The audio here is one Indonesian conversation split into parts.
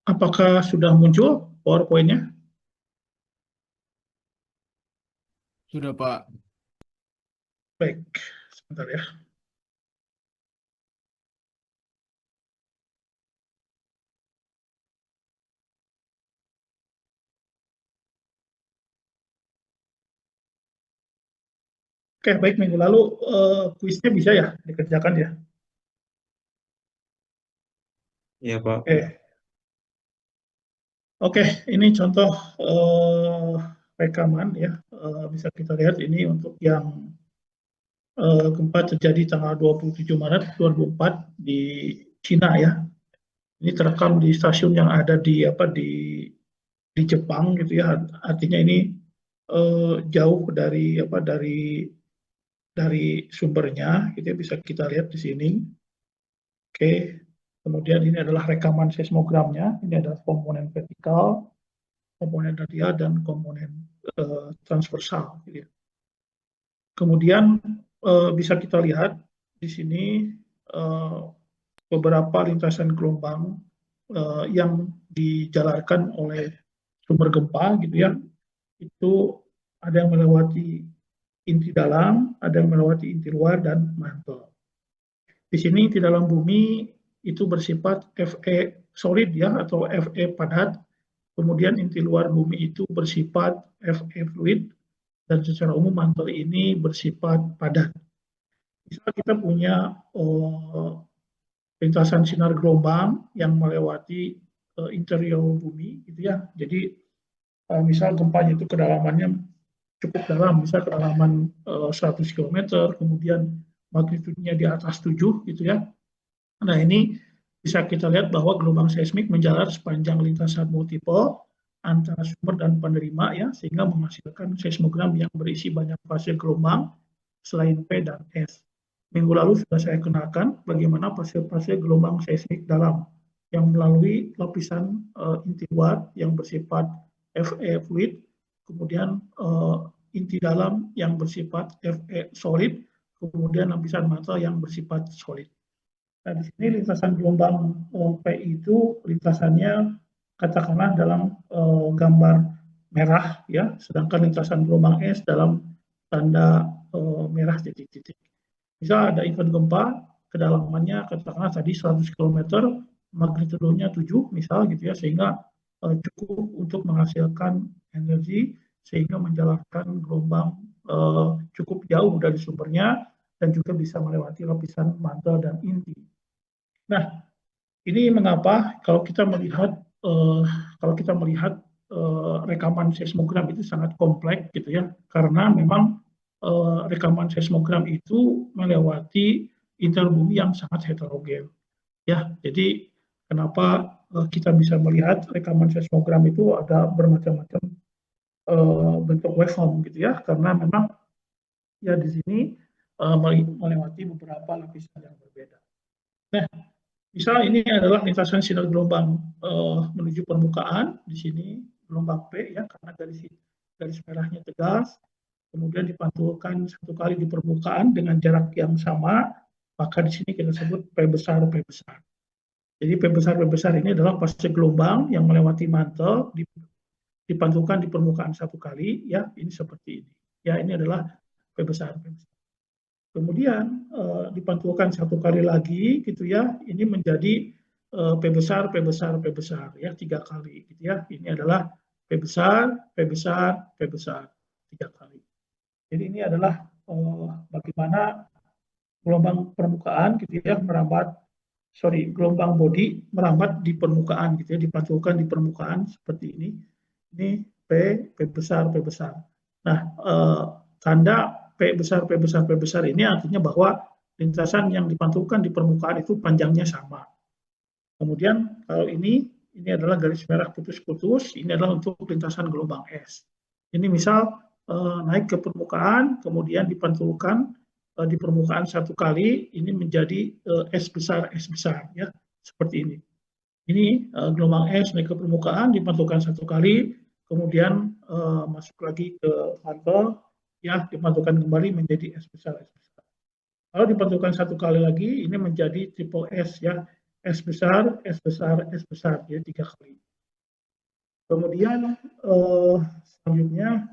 Apakah sudah muncul PowerPoint-nya? Sudah, Pak. Baik, sebentar ya. Oke, baik, minggu lalu kuisnya bisa ya dikerjakan ya? Iya, Pak. Oke, ini contoh rekaman ya. Bisa kita lihat ini untuk yang gempa terjadi tanggal 27 Maret 2004 di Cina ya. Ini terekam di stasiun yang ada di Jepang gitu ya. Artinya ini jauh dari sumbernya gitu ya, bisa kita lihat di sini. Oke. Kemudian ini adalah rekaman seismogramnya. Ini adalah komponen vertikal, komponen radial, dan komponen transversal gitu ya. Kemudian bisa kita lihat di sini beberapa lintasan gelombang yang dijalarkan oleh sumber gempa gitu ya. Itu ada yang melewati inti dalam, ada yang melewati inti luar, dan mantel. Di sini di dalam bumi itu bersifat Fe solid ya, atau Fe padat. Kemudian inti luar bumi itu bersifat Fe fluid, dan secara umum mantel ini bersifat padat. Misal kita punya lintasan sinar gelombang yang melewati interior bumi gitu ya. Jadi misal gempanya itu kedalamannya cukup dalam, misal kedalaman 100 km, kemudian magnitudenya di atas 7 gitu ya. Nah, ini bisa kita lihat bahwa gelombang seismik menjalar sepanjang lintasan multiple antara sumber dan penerima ya, sehingga menghasilkan seismogram yang berisi banyak fase gelombang selain P dan S. Minggu lalu sudah saya kenalkan bagaimana fase-fase gelombang seismik dalam yang melalui lapisan inti luar yang bersifat Fe fluid, kemudian inti dalam yang bersifat Fe solid, kemudian lapisan mantel yang bersifat solid. Nah, di sini lintasan gelombang P itu lintasannya katakanlah dalam gambar merah ya, sedangkan lintasan gelombang S dalam tanda merah titik-titik. Misal ada event gempa, kedalamannya katakanlah tadi 100 km, magnitudenya 7 misal gitu ya, sehingga cukup untuk menghasilkan energi sehingga menjalankan gelombang cukup jauh dari sumbernya dan juga bisa melewati lapisan mantel dan inti. Nah, ini mengapa kalau kita melihat rekaman seismogram itu sangat kompleks gitu ya, karena memang rekaman seismogram itu melewati interbumi yang sangat heterogen. Ya, jadi kenapa kita bisa melihat rekaman seismogram itu ada bermacam-macam bentuk waveform gitu ya, karena memang ya di sini melewati beberapa lapisan yang berbeda. Nah, misal ini adalah lintasan sinar gelombang menuju permukaan, di sini gelombang P ya, karena garis merahnya tegas, kemudian dipantulkan satu kali di permukaan dengan jarak yang sama, maka di sini kita sebut P besar, P besar. Jadi P besar, P besar ini adalah fase gelombang yang melewati mantel, dipantulkan di permukaan satu kali, ya ini seperti ini. Ya, ini adalah P besar, P besar. Kemudian dipantulkan satu kali lagi gitu ya, ini menjadi P besar, P besar, P besar ya, 3 kali gitu ya. Ini adalah P besar, P besar, P besar 3 kali. Jadi ini adalah bagaimana gelombang permukaan gitu ya gelombang body merambat di permukaan gitu ya, dipantulkan di permukaan seperti ini. Ini P besar, P besar. Nah, tanda P besar, P besar, P besar ini artinya bahwa lintasan yang dipantulkan di permukaan itu panjangnya sama. Kemudian kalau ini adalah garis merah putus-putus, ini adalah untuk lintasan gelombang S. Ini misal naik ke permukaan, kemudian dipantulkan di permukaan satu kali, ini menjadi S besar ya, seperti ini. Ini gelombang S naik ke permukaan, dipantulkan satu kali, kemudian masuk lagi ke mantel, ya dipantulkan kembali menjadi S besar, S besar. Kalau dipantulkan satu kali lagi, ini menjadi triple S ya, S besar, S besar, S besar, ya 3 kali. Kemudian selanjutnya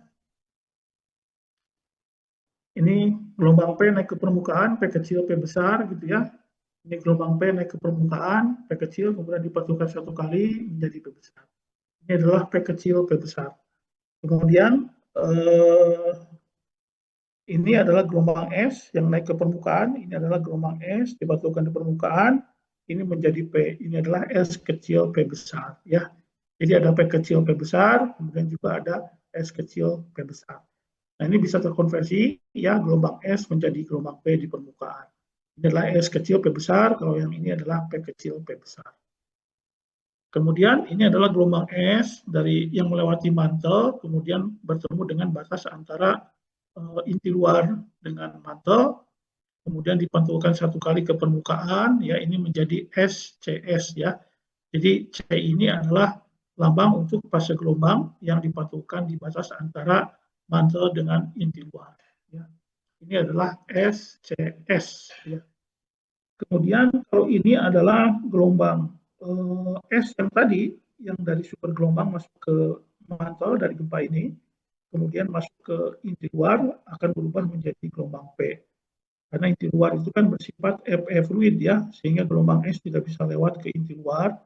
ini gelombang P naik ke permukaan, P kecil, P besar gitu ya. Ini gelombang P naik ke permukaan, P kecil, kemudian dipantulkan 1 kali menjadi P besar. Ini adalah P kecil, P besar. Kemudian ini adalah gelombang S yang naik ke permukaan, ini adalah gelombang S dipantulkan di permukaan, ini menjadi P, ini adalah S kecil, P besar ya. Jadi ada P kecil, P besar, kemudian juga ada S kecil, P besar. Nah, ini bisa terkonversi ya, gelombang S menjadi gelombang P di permukaan. Ini adalah S kecil, P besar, kalau yang ini adalah P kecil, P besar. Kemudian ini adalah gelombang S dari yang melewati mantel, kemudian bertemu dengan batas antara inti luar dengan mantel, kemudian dipantulkan 1 kali ke permukaan, ya ini menjadi SCS ya. Jadi C ini adalah lambang untuk fase gelombang yang dipantulkan di batas antara mantel dengan inti luar. Ya. Ini adalah SCS. Ya. Kemudian kalau ini adalah gelombang S yang tadi, yang dari sumber gelombang masuk ke mantel dari gempa ini, kemudian masuk ke inti luar akan berubah menjadi gelombang P. Karena inti luar itu kan bersifat Fe fluid ya, sehingga gelombang S tidak bisa lewat ke inti luar.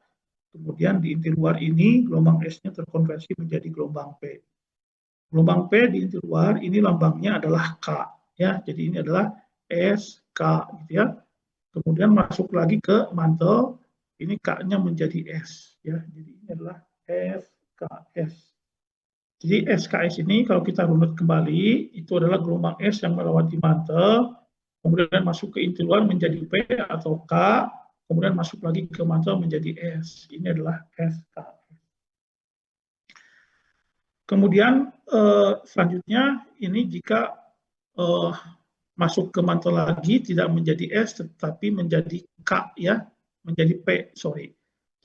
Kemudian di inti luar ini gelombang S-nya terkonversi menjadi gelombang P. Gelombang P di inti luar ini lambangnya adalah K ya. Jadi ini adalah SK gitu ya. Kemudian masuk lagi ke mantel, ini K-nya menjadi S ya. Jadi ini adalah SKS. Jadi SKS ini kalau kita runut kembali itu adalah gelombang S yang melewati mantel, kemudian masuk ke inti luar menjadi P atau K, kemudian masuk lagi ke mantel menjadi S. Ini adalah SKS. Kemudian selanjutnya ini jika masuk ke mantel lagi tidak menjadi S tetapi menjadi K ya, menjadi P, sorry.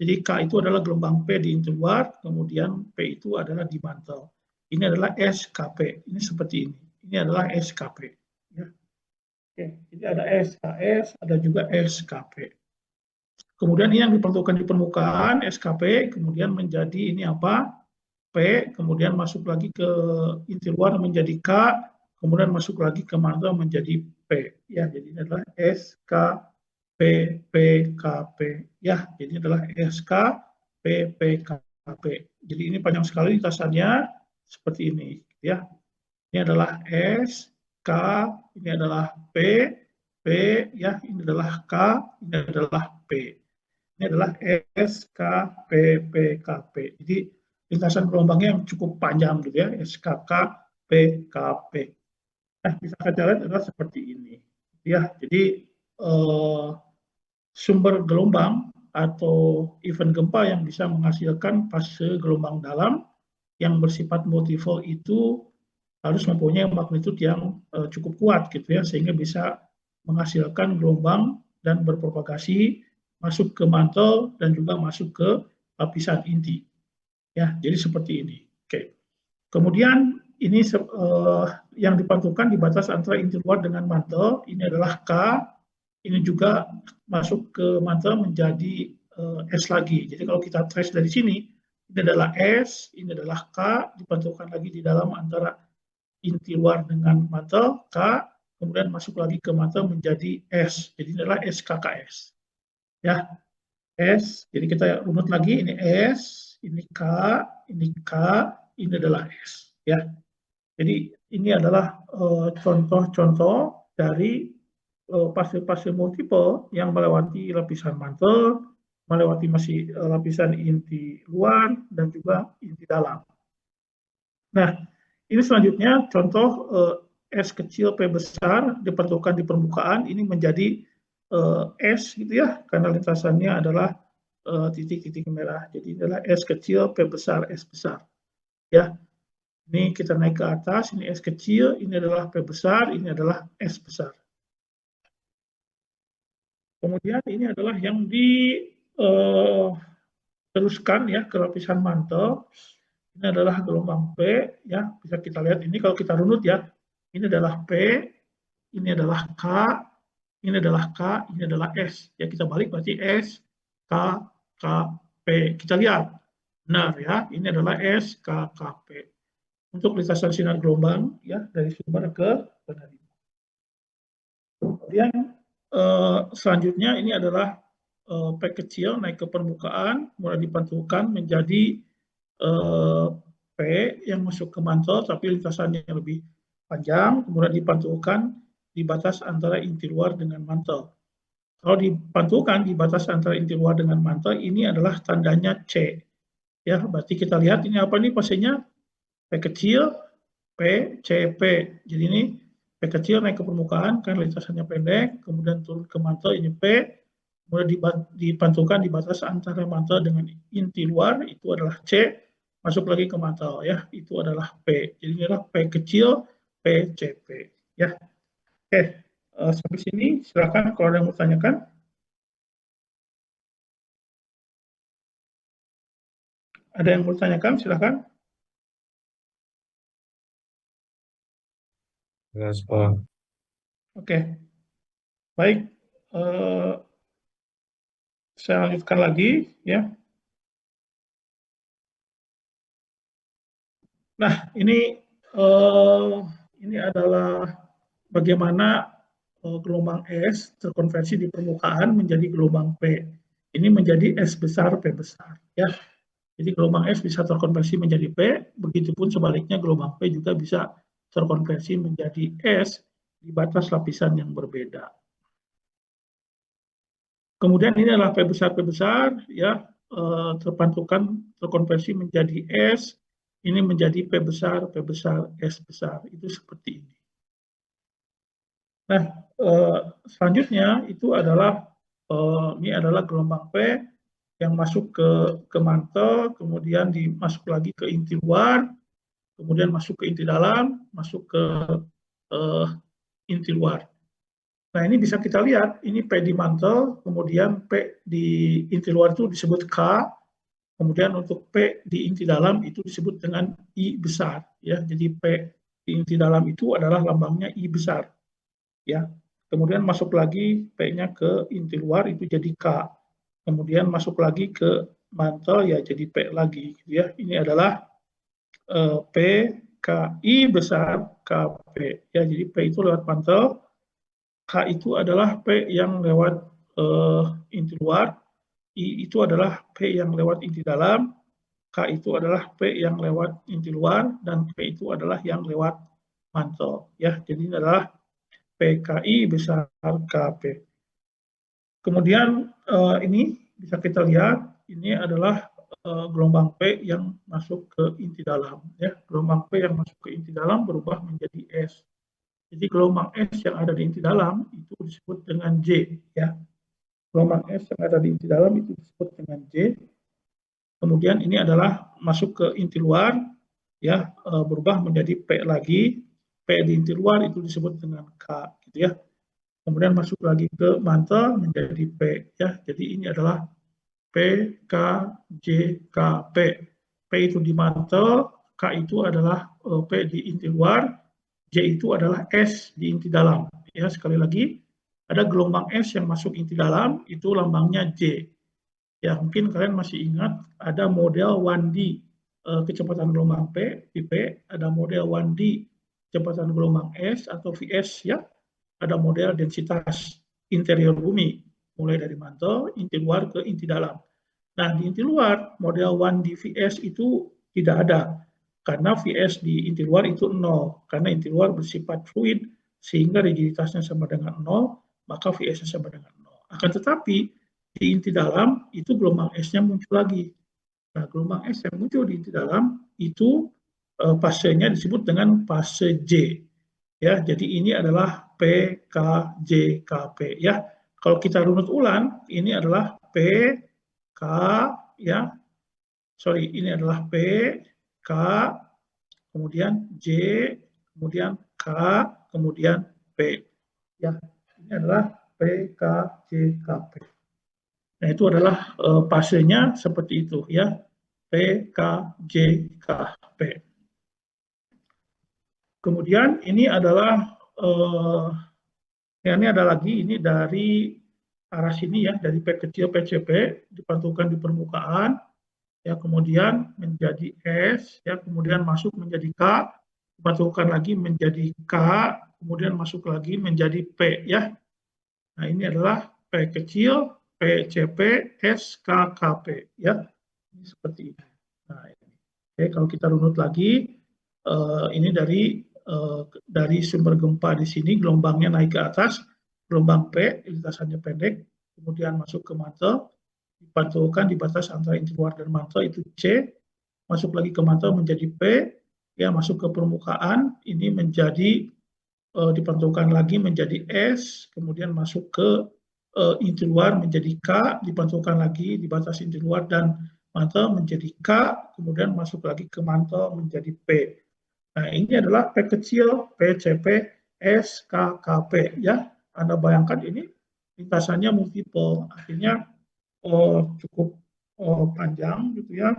Jadi K itu adalah gelombang P di inti luar, kemudian P itu adalah di mantel. Ini adalah SKP, ini seperti ini. Ini adalah SKP. Ya. Oke, jadi ada SKS, ada juga SKP. Kemudian ini yang dipantulkan di permukaan, SKP, kemudian menjadi ini apa? P, kemudian masuk lagi ke inti luar menjadi K, kemudian masuk lagi ke mantel menjadi P. Ya, jadi ini adalah SK, P, P, K, P. Ya, jadi ini adalah SK, P, P, K, P. Jadi ini panjang sekali lintasannya seperti ini. Ya, ini adalah S, K, ini adalah P, P, ya, ini adalah K, ini adalah P. Ini adalah S, K, P, P, K, P. Jadi lintasan gelombangnya yang cukup panjang gitu ya, SKK, PKP. Nah, bisa kita lihat adalah seperti ini. Ya, jadi sumber gelombang atau event gempa yang bisa menghasilkan fase gelombang dalam yang bersifat multifold itu harus mempunyai magnitud yang cukup kuat gitu ya, sehingga bisa menghasilkan gelombang dan berpropagasi masuk ke mantel dan juga masuk ke lapisan inti. Ya, jadi seperti ini. Oke. Kemudian ini yang dipantulkan di batas antara inti luar dengan mantel, ini adalah K, ini juga masuk ke mantel menjadi S lagi. Jadi kalau kita trace dari sini, ini adalah S, ini adalah K, dipantulkan lagi di dalam antara inti luar dengan mantel, K, kemudian masuk lagi ke mantel menjadi S. Jadi ini adalah SKKS. Ya, S, jadi kita runut lagi, ini S, ini K, ini adalah S. Ya, jadi ini adalah contoh-contoh dari fase-fase multiple yang melewati lapisan mantel, melewati masih lapisan inti luar, dan juga inti dalam. Nah, ini selanjutnya contoh S kecil P besar dipantulkan di permukaan, ini menjadi S gitu ya, karena lintasannya adalah titik-titik merah. Jadi ini adalah S kecil, P besar, S besar. Ya, ini kita naik ke atas, ini S kecil, ini adalah P besar, ini adalah S besar. Kemudian ini adalah yang diteruskan ya ke lapisan mantel. Ini adalah gelombang P, ya bisa kita lihat ini kalau kita runut ya. Ini adalah P, ini adalah K, ini adalah K, ini adalah S. Ya kita balik berarti S, SKKP. Kita lihat, benar ya, ini adalah SKKP. Untuk lintasan sinar gelombang ya dari sumber ke penerima. Kemudian selanjutnya ini adalah P kecil naik ke permukaan, mulai dipantulkan menjadi P yang masuk ke mantel tapi lintasannya lebih panjang, kemudian dipantulkan di batas antara inti luar dengan mantel. Kalau dipantulkan di batas antara inti luar dengan mantel, ini adalah tandanya C. Ya, berarti kita lihat ini apa nih fasenya? P kecil, P, C, P. Jadi ini P kecil naik ke permukaan kan lintasannya pendek, kemudian turun ke mantel ini P, kemudian dipantulkan di batas antara mantel dengan inti luar, itu adalah C, masuk lagi ke mantel ya, itu adalah P. Jadi ini adalah P kecil, P, C, P. Ya, oke. Sampai sini silakan kalau ada yang mau tanyakan. Ada yang mau tanyakan silakan. Jelas, Pak. Oke, baik. Saya lanjutkan lagi ya. Nah, ini adalah bagaimana gelombang es terkonversi di permukaan menjadi gelombang P. Ini menjadi S besar, P besar. Ya. Jadi gelombang es bisa terkonversi menjadi P, begitupun sebaliknya gelombang P juga bisa terkonversi menjadi S di batas lapisan yang berbeda. Kemudian ini adalah P besar, ya, terkonversi menjadi S, ini menjadi P besar, S besar, itu seperti ini. Nah, selanjutnya itu adalah ini adalah gelombang P yang masuk ke mantel, kemudian masuk lagi ke inti luar, kemudian masuk ke inti dalam, masuk ke inti luar. Nah, ini bisa kita lihat, ini P di mantel, kemudian P di inti luar itu disebut K, kemudian untuk P di inti dalam itu disebut dengan I besar. Ya, jadi P di inti dalam itu adalah lambangnya I besar. Ya, kemudian masuk lagi P-nya ke inti luar itu jadi K. Kemudian masuk lagi ke mantel ya jadi P lagi. Ya, ini adalah P, K, I besar, KP. Ya, jadi P itu lewat mantel, K itu adalah P yang lewat inti luar, I itu adalah P yang lewat inti dalam, K itu adalah P yang lewat inti luar, dan P itu adalah yang lewat mantel. Ya, jadi ini adalah PKI besar KP. Kemudian ini bisa kita lihat, ini adalah gelombang P yang masuk ke inti dalam. Ya, gelombang P yang masuk ke inti dalam berubah menjadi S. Jadi gelombang S yang ada di inti dalam itu disebut dengan J. Ya, gelombang S yang ada di inti dalam itu disebut dengan J. Kemudian ini adalah masuk ke inti luar, ya, berubah menjadi P lagi. P di inti luar itu disebut dengan K, gitu ya. Kemudian masuk lagi ke mantel menjadi P, ya. Jadi ini adalah P, K, J, K, P. P itu di mantel, K itu adalah P di inti luar, J itu adalah S di inti dalam. Ya, sekali lagi, ada gelombang S yang masuk inti dalam, itu lambangnya J. Ya, mungkin kalian masih ingat ada model 1D kecepatan gelombang P, di P, ada model 1D kecepatan gelombang S atau VS, ya. Ada model densitas interior bumi, mulai dari mantel, inti luar ke inti dalam. Nah, di inti luar, model 1D VS itu tidak ada. Karena VS di inti luar itu 0, karena inti luar bersifat fluid, sehingga rigiditasnya sama dengan 0, maka VS-nya sama dengan 0. Akan tetapi, di inti dalam, itu gelombang S-nya muncul lagi. Nah, gelombang S yang muncul di inti dalam, itu fasenya disebut dengan fase J. Ya, jadi ini adalah P, K, J, K, P. Ya, kalau kita runut ulang, ini adalah P, K, ya, sorry, ini adalah P, K, kemudian J, kemudian K, kemudian P. Ya, ini adalah P, K, J, K, P. Nah, itu adalah fasenya seperti itu, ya, P, K, J, K, P. Kemudian ini adalah, ya, ini ada lagi, ini dari arah sini ya, dari P kecil PCP dipantulkan di permukaan, ya kemudian menjadi S, ya kemudian masuk menjadi K, dipantulkan lagi menjadi K, kemudian masuk lagi menjadi P ya. Nah ini adalah P kecil, PCP, SKKP ya. Ini seperti ini. Nah, oke, kalau kita runut lagi, ini dari sumber gempa di sini gelombangnya naik ke atas, gelombang P lintasannya pendek, kemudian masuk ke mantel, dipantulkan di batas antara inti luar dan mantel itu C, masuk lagi ke mantel menjadi P, ya masuk ke permukaan ini menjadi dipantulkan lagi menjadi S, kemudian masuk ke inti luar menjadi K, dipantulkan lagi di batas inti luar dan mantel menjadi K, kemudian masuk lagi ke mantel menjadi P. Nah, ini adalah P kecil, PCP, SKKP ya. Anda bayangkan ini lintasannya multiple, artinya cukup panjang gitu ya,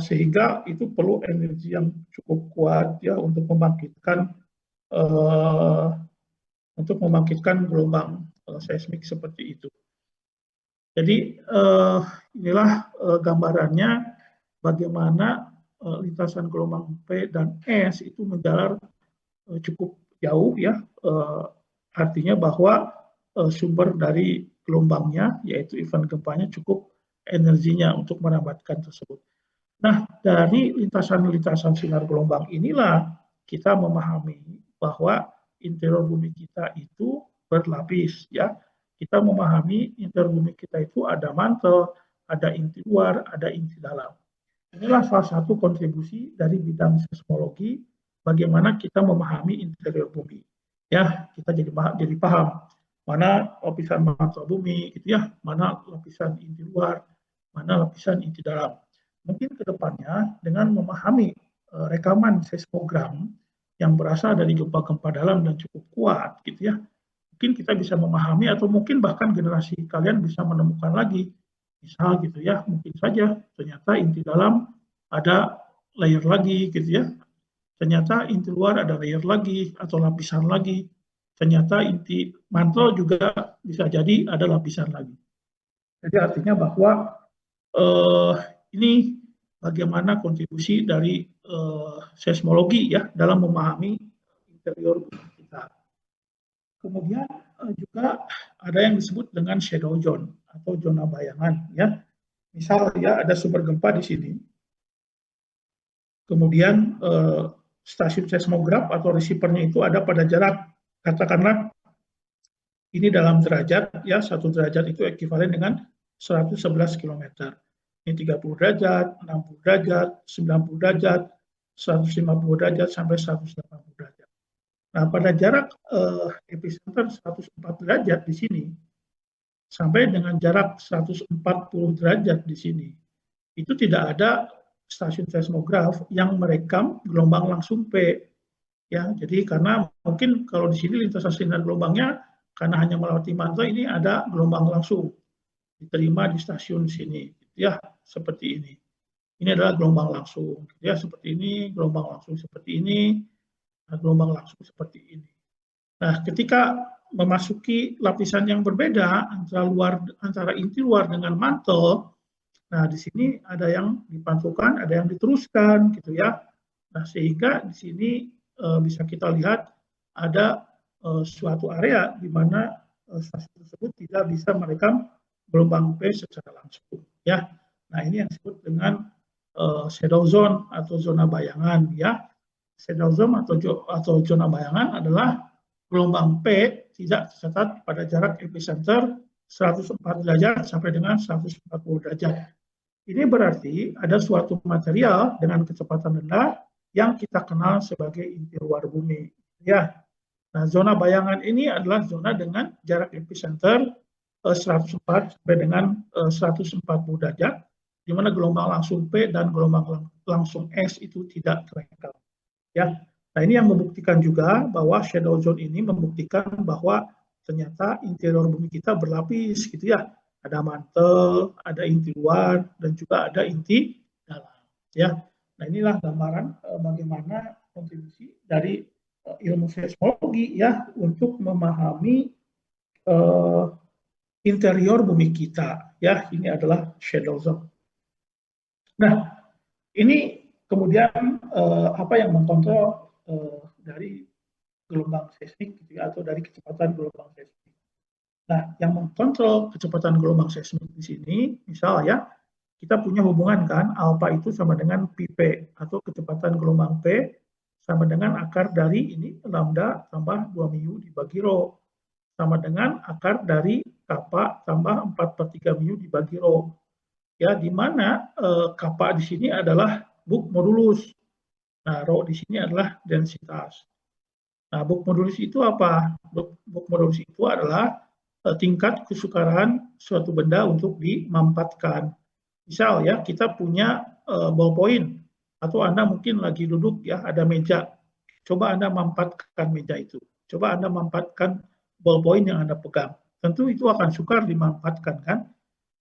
sehingga itu perlu energi yang cukup kuat ya uh, untuk membangkitkan gelombang seismik seperti itu. Jadi inilah gambarannya bagaimana lintasan gelombang P dan S itu menjalar cukup jauh ya, artinya bahwa sumber dari gelombangnya yaitu event gempanya cukup energinya untuk merambatkan tersebut. Nah, dari lintasan-lintasan sinar gelombang inilah kita memahami bahwa interior bumi kita itu berlapis ya. Kita memahami interior bumi kita itu ada mantel, ada inti luar, ada inti dalam. Inilah salah satu kontribusi dari bidang seismologi bagaimana kita memahami interior bumi. Ya, kita jadi paham mana lapisan mantel bumi gitu ya, mana lapisan inti luar, mana lapisan inti dalam. Mungkin kedepannya dengan memahami rekaman seismogram yang berasal dari gempa-gempa dalam dan cukup kuat gitu ya, mungkin kita bisa memahami atau mungkin bahkan generasi kalian bisa menemukan lagi, misal gitu ya, mungkin saja ternyata inti dalam ada layer lagi gitu ya, ternyata inti luar ada layer lagi atau lapisan lagi, ternyata inti mantel juga bisa jadi ada lapisan lagi. Jadi artinya bahwa ini bagaimana kontribusi dari seismologi ya dalam memahami interior kita. Kemudian juga ada yang disebut dengan shadow zone atau zona bayangan ya. Misal ya ada sumber gempa di sini. Kemudian stasiun seismograf atau receivernya itu ada pada jarak katakanlah ini dalam derajat ya, 1 derajat itu ekuivalen dengan 111 km. Ini 30 derajat, 60 derajat, 90 derajat, 150 derajat sampai 180 derajat. Nah, pada jarak epicenter 104 derajat di sini sampai dengan jarak 140 derajat di sini, itu tidak ada stasiun seismograf yang merekam gelombang langsung P. Ya, jadi karena mungkin kalau di sini lintasan sinar gelombangnya karena hanya melewati mantel ini ada gelombang langsung diterima di stasiun sini, ya seperti ini. Ini adalah gelombang langsung, ya seperti ini, gelombang langsung seperti ini, gelombang langsung seperti ini. Nah, ketika memasuki lapisan yang berbeda antara inti luar dengan mantel, nah di sini ada yang dipantulkan, ada yang diteruskan, gitu ya. Nah, sehingga di sini bisa kita lihat ada suatu area di mana stasiun tersebut tidak bisa merekam gelombang P secara langsung, ya. Nah, ini yang disebut dengan shadow zone atau zona bayangan, ya. Shadow zone atau zona bayangan adalah gelombang P tidak tercatat pada jarak epicenter 104 derajat sampai dengan 140 derajat. Ini berarti ada suatu material dengan kecepatan rendah yang kita kenal sebagai inti luar bumi. Ya, nah zona bayangan ini adalah zona dengan jarak epicenter 104 sampai dengan 140 derajat, di mana gelombang langsung P dan gelombang langsung S itu tidak terekam. Ya, nah ini yang membuktikan juga bahwa shadow zone ini membuktikan bahwa ternyata interior bumi kita berlapis gitu ya. Ada mantel, ada inti luar, dan juga ada inti dalam. Ya, nah inilah gambaran bagaimana kontribusi dari ilmu seismologi ya untuk memahami interior bumi kita, ya. Ini adalah shadow zone. Nah, ini kemudian apa yang mengkontrol dari gelombang seismik gitu ya, atau dari kecepatan gelombang seismik. Nah, yang mengkontrol kecepatan gelombang seismik di sini, misal ya, kita punya hubungan kan, alfa itu sama dengan pp, atau kecepatan gelombang P sama dengan akar dari ini lambda tambah 2 mu dibagi rho, sama dengan akar dari kappa tambah 4/3 mu dibagi rho. Ya, di mana kappa di sini adalah Book modulus. Nah, rho di sini adalah densitas. Nah, Book modulus itu apa? Book modulus itu adalah tingkat kesukaran suatu benda untuk dimampatkan. Misal ya, kita punya ballpoint, atau Anda mungkin lagi duduk ya, ada meja. Coba Anda mampatkan meja itu. Coba Anda mampatkan ballpoint yang Anda pegang. Tentu itu akan sukar dimampatkan kan?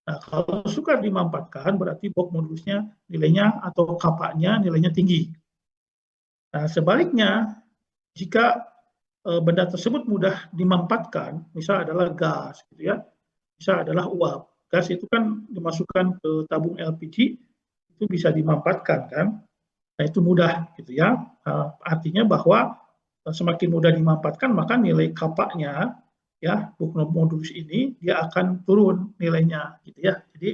Nah, kalau sukar dimampatkan berarti Book modulusnya nilainya atau kapaknya nilainya tinggi. Nah, sebaliknya jika benda tersebut mudah dimampatkan, misal adalah gas gitu ya, misal adalah uap. Gas itu kan dimasukkan ke tabung LPG, itu bisa dimampatkan kan. Nah, itu mudah gitu ya. Artinya bahwa semakin mudah dimampatkan maka nilai kapaknya ya, Book modulus ini dia akan turun nilainya gitu ya. Jadi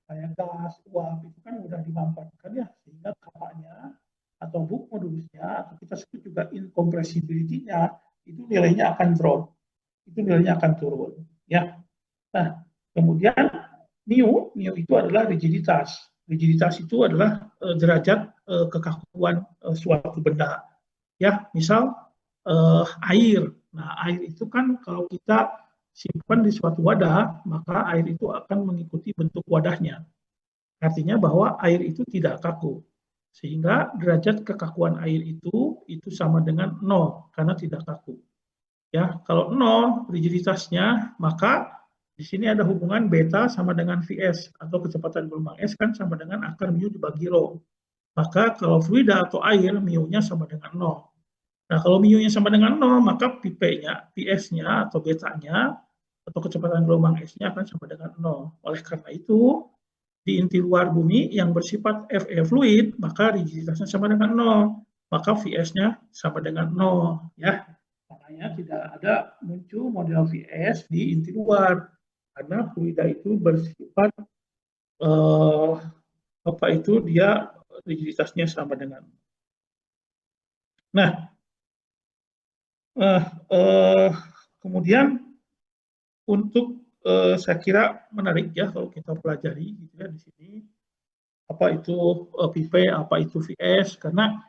kayak gas, uap itu kan mudah dimampatkan ya, sehingga kapaknya atau Book modulusnya, atau kita sebut juga incompressibility-nya, itu nilainya akan drop, itu nilainya akan turun ya. Nah, kemudian mu itu adalah rigiditas. Rigiditas itu adalah derajat kekakuan suatu benda ya. Misal air. Nah, air itu kan kalau kita simpan di suatu wadah, maka air itu akan mengikuti bentuk wadahnya. Artinya bahwa air itu tidak kaku. Sehingga derajat kekakuan air itu sama dengan 0 karena tidak kaku. Ya, kalau 0 rigiditasnya, maka di sini ada hubungan beta sama dengan Vs, atau kecepatan gelombang S kan sama dengan akar mu dibagi rho. Maka kalau fluida atau air, mu-nya sama dengan 0. Nah, kalau mu-nya sama dengan 0, maka P-nya, Ps-nya atau betanya, atau kecepatan gelombang S-nya akan sama dengan 0. Oleh karena itu, di inti luar bumi yang bersifat Fe fluid, maka rigiditasnya sama dengan 0. Maka Vs-nya sama dengan 0. Ya. Makanya tidak ada muncul model Vs di inti luar. Karena fluida itu bersifat apa itu, dia rigiditasnya sama dengan. Nah, kemudian untuk saya kira menarik ya kalau kita pelajari gitu ya di sini, apa itu PP, apa itu VS, karena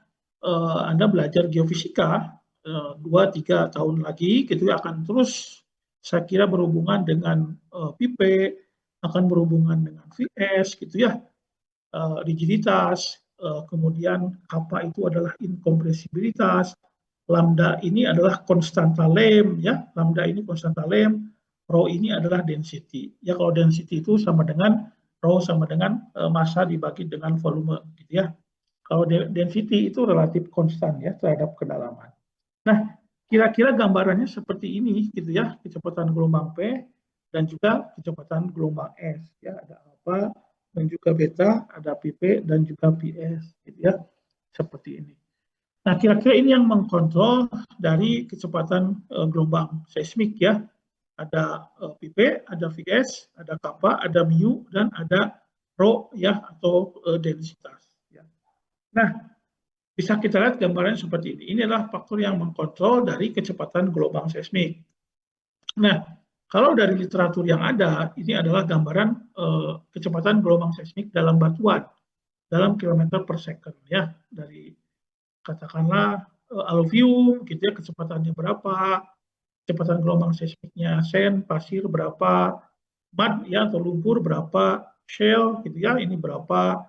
Anda belajar geofisika 2-3 tahun lagi gitu ya, akan terus saya kira berhubungan dengan PP, akan berhubungan dengan VS gitu ya, rigiditas, kemudian kappa itu adalah inkompresibilitas, lambda ini adalah konstanta Lem ya, lambda ini konstanta Lem, rho ini adalah density. Ya, kalau density itu sama dengan rho sama dengan massa dibagi dengan volume gitu ya. Kalau density itu relatif konstan ya terhadap kedalaman. Nah, kira-kira gambarannya seperti ini gitu ya, kecepatan gelombang P dan juga kecepatan gelombang S ya, ada alpha dan juga beta, ada PP dan juga PS gitu ya. Seperti ini. Nah, kira-kira ini yang mengkontrol dari kecepatan gelombang seismik ya. Ada PP, ada VS, ada kappa, ada mu, dan ada rho ya, atau densitas. Ya. Nah, bisa kita lihat gambarannya seperti ini. Ini adalah faktor yang mengkontrol dari kecepatan gelombang seismik. Nah, kalau dari literatur yang ada, ini adalah gambaran kecepatan gelombang seismik dalam batuan, dalam kilometer per second ya, dari katakanlah aluvium gitu ya, kecepatannya berapa, kecepatan gelombang seismiknya sen, pasir berapa, mud ya atau lumpur berapa, shale gitu ya, ini berapa,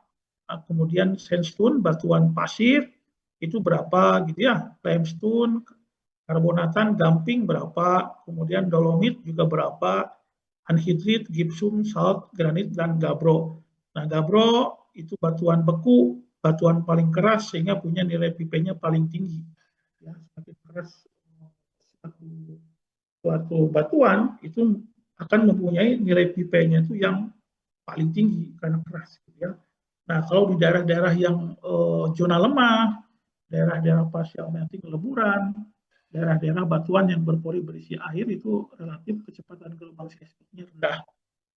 kemudian sandstone, batuan pasir itu berapa gitu ya, limestone, karbonatan, gamping berapa, kemudian dolomit juga berapa, anhidrit, gypsum, salt, granit, dan gabbro. Nah, gabbro itu batuan beku, batuan paling keras sehingga punya nilai PP-nya paling tinggi. Ya, semakin keras suatu batuan itu akan mempunyai nilai PP-nya itu yang paling tinggi karena keras gitu ya. Nah, kalau di daerah-daerah yang zona lemah, daerah-daerah pasir melting leburan, daerah-daerah batuan yang berpori berisi air itu relatif kecepatan gelombang seismiknya rendah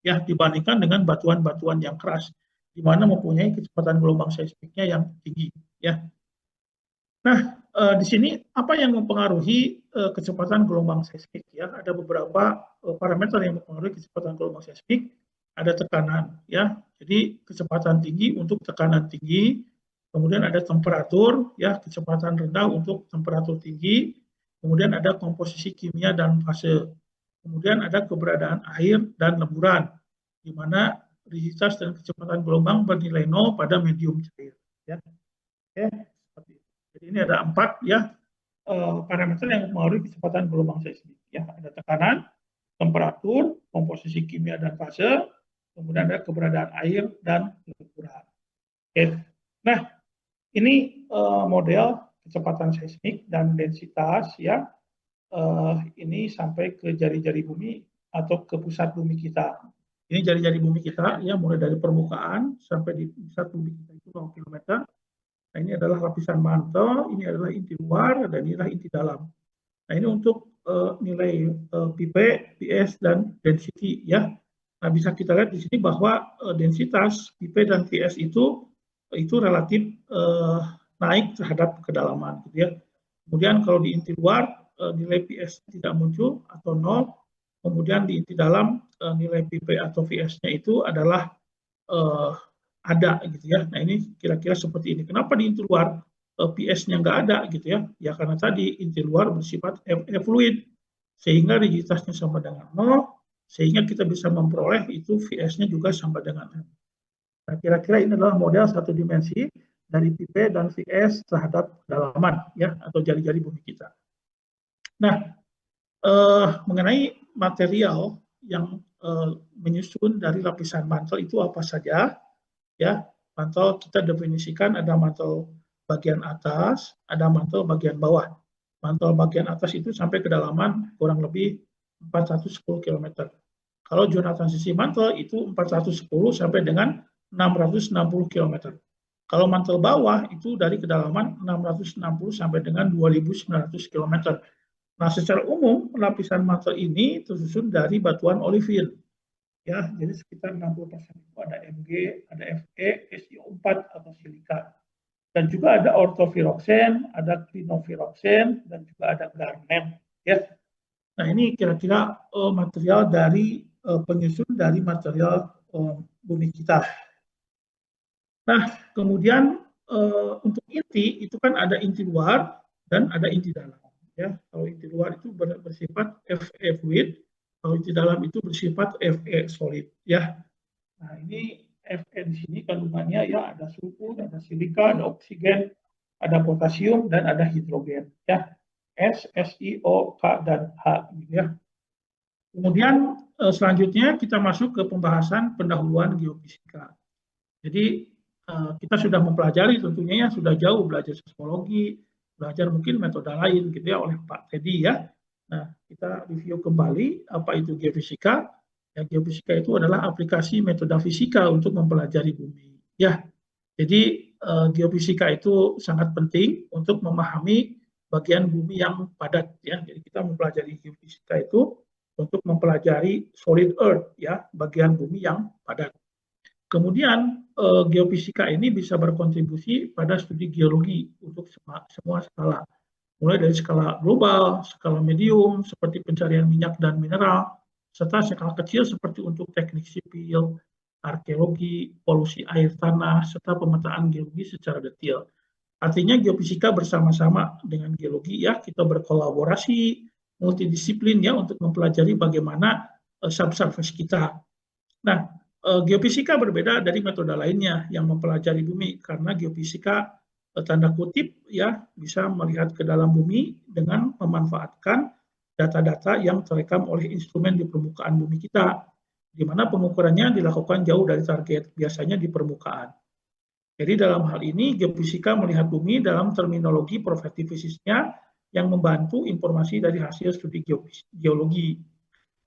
ya dibandingkan dengan batuan-batuan yang keras di mana mempunyai kecepatan gelombang seismiknya yang tinggi ya. Nah, di sini apa yang mempengaruhi kecepatan gelombang seismik ya? Ada beberapa parameter yang mempengaruhi kecepatan gelombang seismik. Ada tekanan ya. Jadi kecepatan tinggi untuk tekanan tinggi, kemudian ada temperatur ya, kecepatan rendah untuk temperatur tinggi, kemudian ada komposisi kimia dan fase. Kemudian ada keberadaan air dan lemburan di mana rigiditas dan kecepatan gelombang bernilai 0 pada medium cair ya. Oke, seperti itu. Jadi ini ada 4 ya parameter yang mempengaruhi kecepatan gelombang seismik ya. Ada tekanan, temperatur, komposisi kimia dan fase, kemudian ada keberadaan air dan lemburan. Oke. Nah, ini model kecepatan seismik dan densitas ya. Ini sampai ke jari-jari bumi atau ke pusat bumi kita. Ini jari-jari bumi kita ya, mulai dari permukaan sampai di pusat bumi kita itu 0 km. Nah, ini adalah lapisan mantel, ini adalah inti luar, dan inilah inti dalam. Nah, ini untuk nilai PP, PS, dan density ya. Nah, bisa kita lihat di sini bahwa densitas PP dan PS itu relatif naik terhadap kedalaman gitu ya. Kemudian kalau di inti luar nilai PS tidak muncul atau 0, kemudian di inti dalam nilai PP atau VS-nya itu adalah ada gitu ya. Nah, ini kira-kira seperti ini. Kenapa di inti luar PS-nya nggak ada gitu ya? Ya karena tadi inti luar bersifat fluid sehingga rigiditasnya sama dengan 0, sehingga kita bisa memperoleh itu VS-nya juga sama dengan 0. Nah, kira-kira ini adalah model satu dimensi dari PP dan VS terhadap kedalaman ya atau jari-jari bumi kita. Nah, mengenai material yang menyusun dari lapisan mantel itu apa saja ya. Mantel kita definisikan ada mantel bagian atas, ada mantel bagian bawah. Mantel bagian atas itu sampai kedalaman kurang lebih 410 km. Kalau zona transisi mantel itu 410 sampai dengan 660 km. Kalau mantel bawah itu dari kedalaman 660 sampai dengan 2900 km. Nah, secara umum lapisan mantel ini tersusun dari batuan olivin. Ya, jadi sekitar 60% itu ada Mg, ada Fe, SiO4 atau silika. Dan juga ada ortofiroksen, ada klinofiroksen, dan juga ada garnet. Ya. Nah, ini kira-kira material dari penyusun dari material bumi kita. Nah, kemudian untuk inti itu kan ada inti luar dan ada inti dalam. Ya, kalau inti luar itu bersifat Fe fluid, kalau inti dalam itu bersifat Fe solid. Ya, nah ini Fe di sini kandungannya ya ada sulfur, ada silika, ada oksigen, ada potasium dan ada hidrogen. Ya, S, Si, O, K dan H. Gitu ya. Kemudian selanjutnya kita masuk ke pembahasan pendahuluan geofisika. Jadi kita sudah mempelajari tentunya ya, sudah jauh belajar seismologi, belajar mungkin metode lain gitu ya oleh Pak Teddy ya. Nah, kita review kembali apa itu geofisika. Ya, geofisika itu adalah aplikasi metode fisika untuk mempelajari bumi. Ya, jadi geofisika itu sangat penting untuk memahami bagian bumi yang padat ya. Jadi kita mempelajari geofisika itu untuk mempelajari solid earth ya, bagian bumi yang padat. Kemudian geofisika ini bisa berkontribusi pada studi geologi untuk semua skala, mulai dari skala global, skala medium seperti pencarian minyak dan mineral, serta skala kecil seperti untuk teknik sipil, arkeologi, polusi air tanah, serta pemetaan geologi secara detail. Artinya geofisika bersama-sama dengan geologi ya, kita berkolaborasi multidisiplin ya untuk mempelajari bagaimana subsurface kita. Nah, geofisika berbeda dari metode lainnya yang mempelajari bumi karena geofisika tanda kutip ya bisa melihat ke dalam bumi dengan memanfaatkan data-data yang terekam oleh instrumen di permukaan bumi kita, di mana pengukurannya dilakukan jauh dari target, biasanya di permukaan. Jadi dalam hal ini geofisika melihat bumi dalam terminologi profetifisisnya yang membantu informasi dari hasil studi geologi.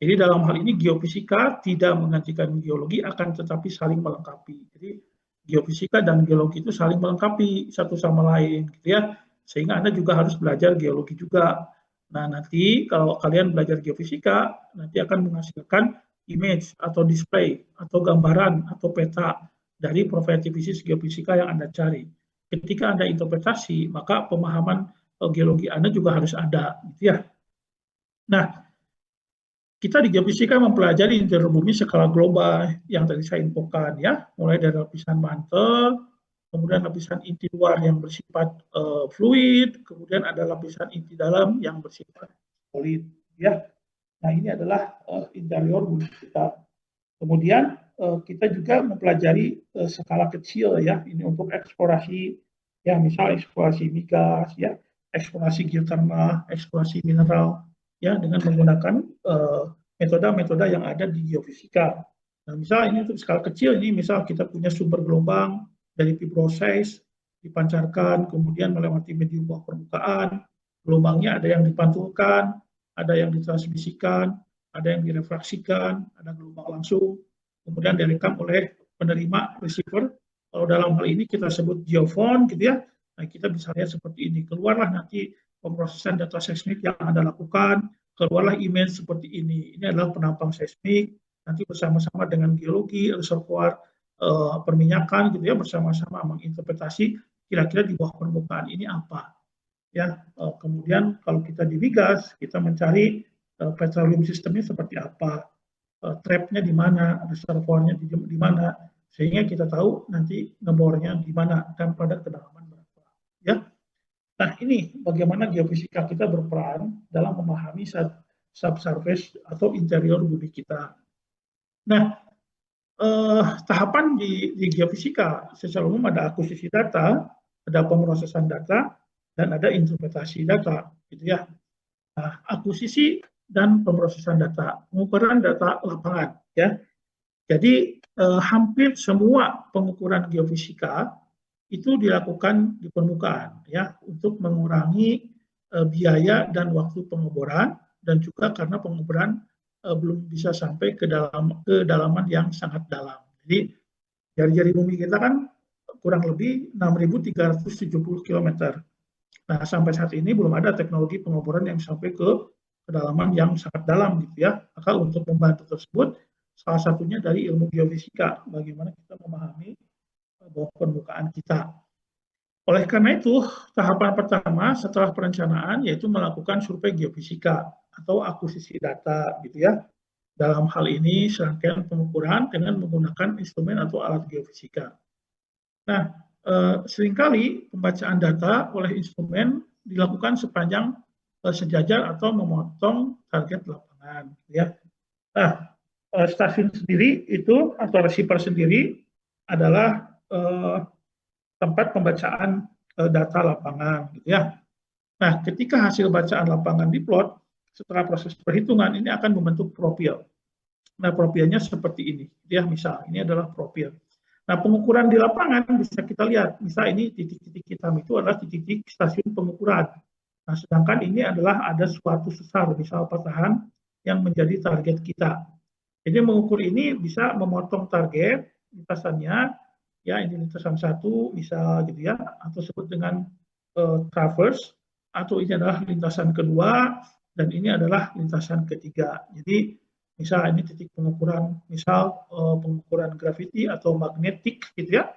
Jadi dalam hal ini geofisika tidak menggantikan geologi, akan tetapi saling melengkapi. Jadi geofisika dan geologi itu saling melengkapi satu sama lain, gitu ya. Sehingga Anda juga harus belajar geologi juga. Nah, nanti kalau kalian belajar geofisika, nanti akan menghasilkan image atau display atau gambaran atau peta dari profil aktivitas geofisika yang Anda cari. Ketika Anda interpretasi, maka pemahaman geologi Anda juga harus ada, gitu ya. Nah, kita di geofisika mempelajari interior bumi skala global yang tadi saya infokan ya, mulai dari lapisan mantel, kemudian lapisan inti luar yang bersifat fluid, kemudian ada lapisan inti dalam yang bersifat solid ya. Nah, ini adalah interior bumi kita. Kemudian kita juga mempelajari skala kecil ya, ini untuk eksplorasi ya, misal eksplorasi migas ya, eksplorasi geotermal, eksplorasi mineral ya, dengan menggunakan metode-metode yang ada di geofisika. Nah, misal ini untuk skala kecil, ini misal kita punya sumber gelombang dari fibrosais dipancarkan, kemudian melewati medium bawah permukaan, gelombangnya ada yang dipantulkan, ada yang ditransmisikan, ada yang direfraksikan, ada gelombang langsung, kemudian direkam oleh penerima receiver. Kalau dalam hal ini kita sebut geofon, gitu ya. Nah, kita bisa lihat seperti ini. Keluarlah nanti pemrosesan data seismik yang Anda lakukan, keluarlah image seperti ini. Ini adalah penampang seismik, nanti bersama-sama dengan geologi, reservoir, perminyakan, gitu ya, bersama-sama menginterpretasi kira-kira di bawah permukaan ini apa. Ya, kemudian kalau kita di migas, kita mencari petroleum sistemnya seperti apa, trapnya di mana, reservoirnya di mana, sehingga kita tahu nanti ngebornya di mana dan pada kedalaman berapa. Ya, nah ini bagaimana geofisika kita berperan dalam memahami subsurface atau interior bumi kita. Nah, tahapan di geofisika secara umum ada akuisisi data, ada pemrosesan data, dan ada interpretasi data, gitu ya. Nah, akuisisi dan pemrosesan data, pengukuran data lapangan, ya. Jadi hampir semua pengukuran geofisika itu dilakukan di permukaan, ya, untuk mengurangi biaya dan waktu pengeboran, dan juga karena pengeboran belum bisa sampai ke kedalaman yang sangat dalam. Jadi jari-jari bumi kita kan kurang lebih 6.370 km. Nah, sampai saat ini belum ada teknologi pengeboran yang sampai ke kedalaman yang sangat dalam, gitu ya. Maka untuk membantu tersebut, salah satunya dari ilmu geofisika, bagaimana kita memahami bawah permukaan kita. Oleh karena itu, tahapan pertama setelah perencanaan yaitu melakukan survei geofisika atau akuisisi data, gitu ya. Dalam hal ini serangkaian pengukuran dengan menggunakan instrumen atau alat geofisika. Nah, seringkali pembacaan data oleh instrumen dilakukan sepanjang sejajar atau memotong target lapangan, ya. Nah, stasiun sendiri itu atau receiver sendiri adalah tempat pembacaan data lapangan, gitu ya. Nah, ketika hasil bacaan lapangan diplot, setelah proses perhitungan ini akan membentuk profil. Nah, profilnya seperti ini, ya. Misal ini adalah profil. Nah, pengukuran di lapangan bisa kita lihat, misal ini titik-titik hitam itu adalah titik-titik stasiun pengukuran. Nah, sedangkan ini adalah ada suatu sesar, misal patahan yang menjadi target kita. Jadi mengukur ini bisa memotong target lintasannya, ya ini lintasan 1 misal, gitu ya, atau sebut dengan traverse, atau ini adalah lintasan kedua, dan ini adalah lintasan ketiga. Jadi misal ini titik pengukuran, misal pengukuran gravity atau magnetik, gitu ya.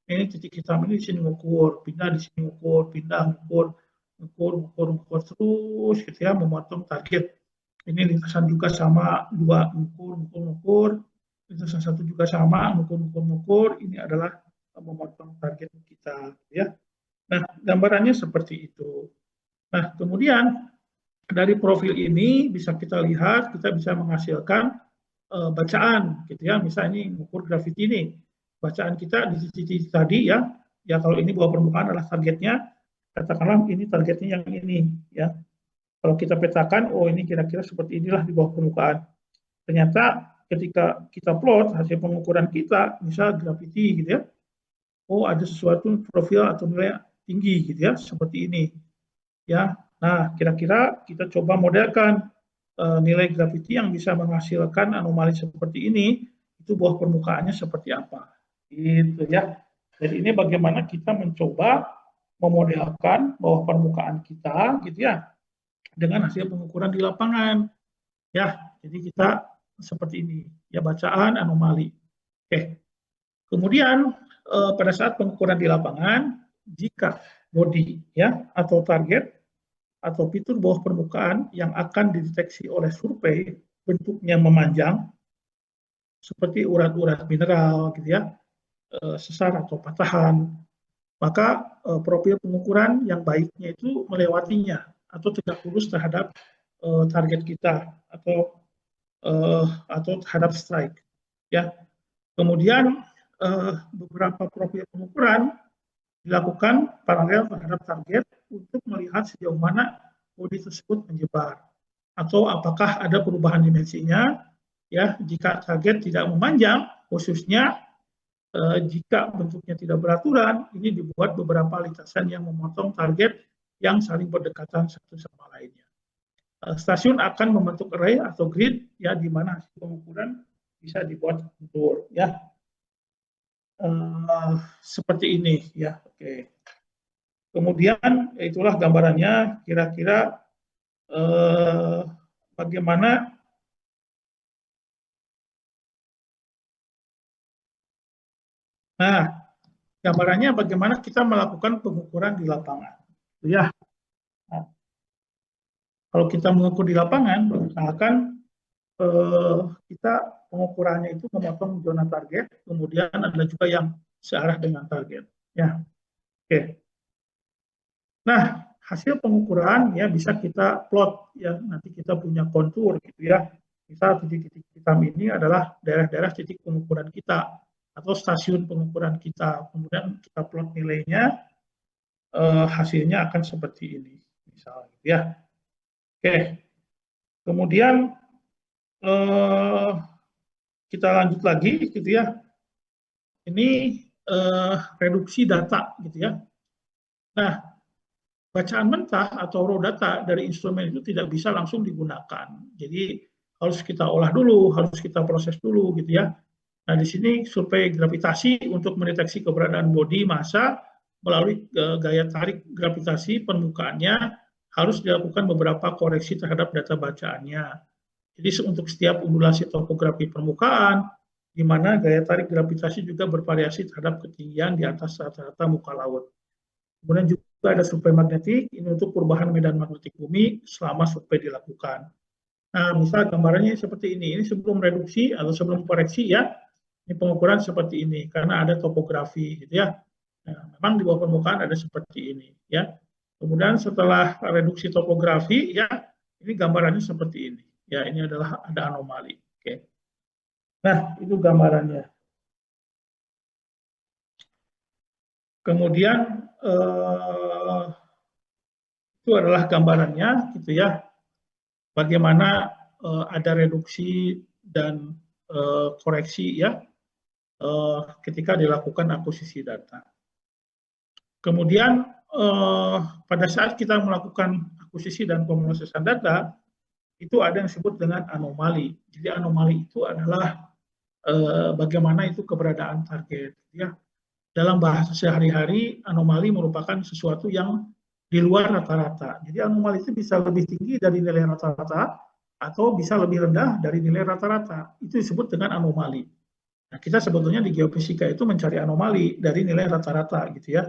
Ini titik hitam ini di sini mengukur, pindah di sini mengukur, pindah mengukur, mengukur terus, gitu ya, memotong target. Ini lintasan juga sama, 2 mengukur, lintasan 1 juga sama, mengukur. Ini adalah memotong target kita, ya. Nah, gambarannya seperti itu. Nah, kemudian dari profil ini bisa kita lihat, kita bisa menghasilkan bacaan, gitu ya. Misalnya ini mengukur gravity ini, bacaan kita di titik tadi, ya. Ya kalau ini bawah permukaan adalah targetnya, katakanlah ini targetnya yang ini, ya. Kalau kita petakan, oh ini kira-kira seperti inilah di bawah permukaan. Ternyata ketika kita plot hasil pengukuran kita, misal gravity, gitu ya. Oh ada sesuatu profil atau nilai tinggi, gitu ya, seperti ini. Ya, nah kira-kira kita coba modelkan nilai graviti yang bisa menghasilkan anomali seperti ini, itu bawah permukaannya seperti apa. Gitu ya. Jadi ini bagaimana kita mencoba memodelkan bawah permukaan kita gitu ya dengan hasil pengukuran di lapangan. Ya, jadi kita seperti ini. Ya, bacaan anomali. Oke. Kemudian pada saat pengukuran di lapangan, jika body ya atau target atau fitur bawah permukaan yang akan dideteksi oleh survei bentuknya memanjang seperti urat-urat mineral gitu ya, sesar atau patahan, maka profil pengukuran yang baiknya itu melewatinya atau tegak lurus terhadap target kita atau terhadap strike ya. Kemudian beberapa profil pengukuran dilakukan paralel terhadap target untuk melihat sejauh mana bodi tersebut menyebar atau apakah ada perubahan dimensinya ya. Jika target tidak memanjang, khususnya jika bentuknya tidak beraturan, ini dibuat beberapa lintasan yang memotong target yang saling berdekatan satu sama lainnya. Stasiun akan membentuk array atau grid ya, di mana hasil pengukuran bisa dibuat kontur ya. Seperti ini ya. Oke. Kemudian itulah gambarannya kira-kira bagaimana gambarannya bagaimana kita melakukan pengukuran di lapangan. Ya. Nah, kalau kita mengukur di lapangan, misalkan kita pengukurannya itu memotong zona target, kemudian ada juga yang searah dengan target. Ya, oke. Nah, hasil pengukuran ya bisa kita plot ya, nanti kita punya kontur gitu ya. Misal titik-titik hitam ini adalah daerah-daerah titik pengukuran kita atau stasiun pengukuran kita. Kemudian kita plot nilainya, hasilnya akan seperti ini, misalnya gitu ya. Oke. Kemudian kita lanjut lagi gitu ya. Ini reduksi data gitu ya. Nah, bacaan mentah atau raw data dari instrumen itu tidak bisa langsung digunakan. Jadi harus kita olah dulu, harus kita proses dulu gitu ya. Nah, di sini survei gravitasi untuk mendeteksi keberadaan bodi massa melalui gaya tarik gravitasi permukaannya harus dilakukan beberapa koreksi terhadap data bacaannya. Jadi untuk setiap undulasi topografi permukaan, di mana gaya tarik gravitasi juga bervariasi terhadap ketinggian di atas rata-rata muka laut. Kemudian juga ada survei magnetik, ini untuk perubahan medan magnetik bumi selama survei dilakukan. Nah, misal gambarannya seperti ini sebelum reduksi atau sebelum koreksi ya, ini pengukuran seperti ini, karena ada topografi gitu ya. Nah, memang di bawah permukaan ada seperti ini ya. Kemudian setelah reduksi topografi ya, ini gambarannya seperti ini. Ya, ini adalah ada anomali. Oke. Nah, itu gambarannya. Kemudian itu adalah gambarannya gitu ya. Bagaimana ada reduksi dan koreksi ya ketika dilakukan akuisisi data. Kemudian pada saat kita melakukan akuisisi dan pemrosesan data, itu ada yang disebut dengan anomali. Jadi anomali itu adalah bagaimana itu keberadaan target ya. Dalam bahasa sehari-hari, anomali merupakan sesuatu yang di luar rata-rata. Jadi anomali itu bisa lebih tinggi dari nilai rata-rata atau bisa lebih rendah dari nilai rata-rata. Itu disebut dengan anomali. Nah, kita sebetulnya di geofisika itu mencari anomali dari nilai rata-rata gitu ya.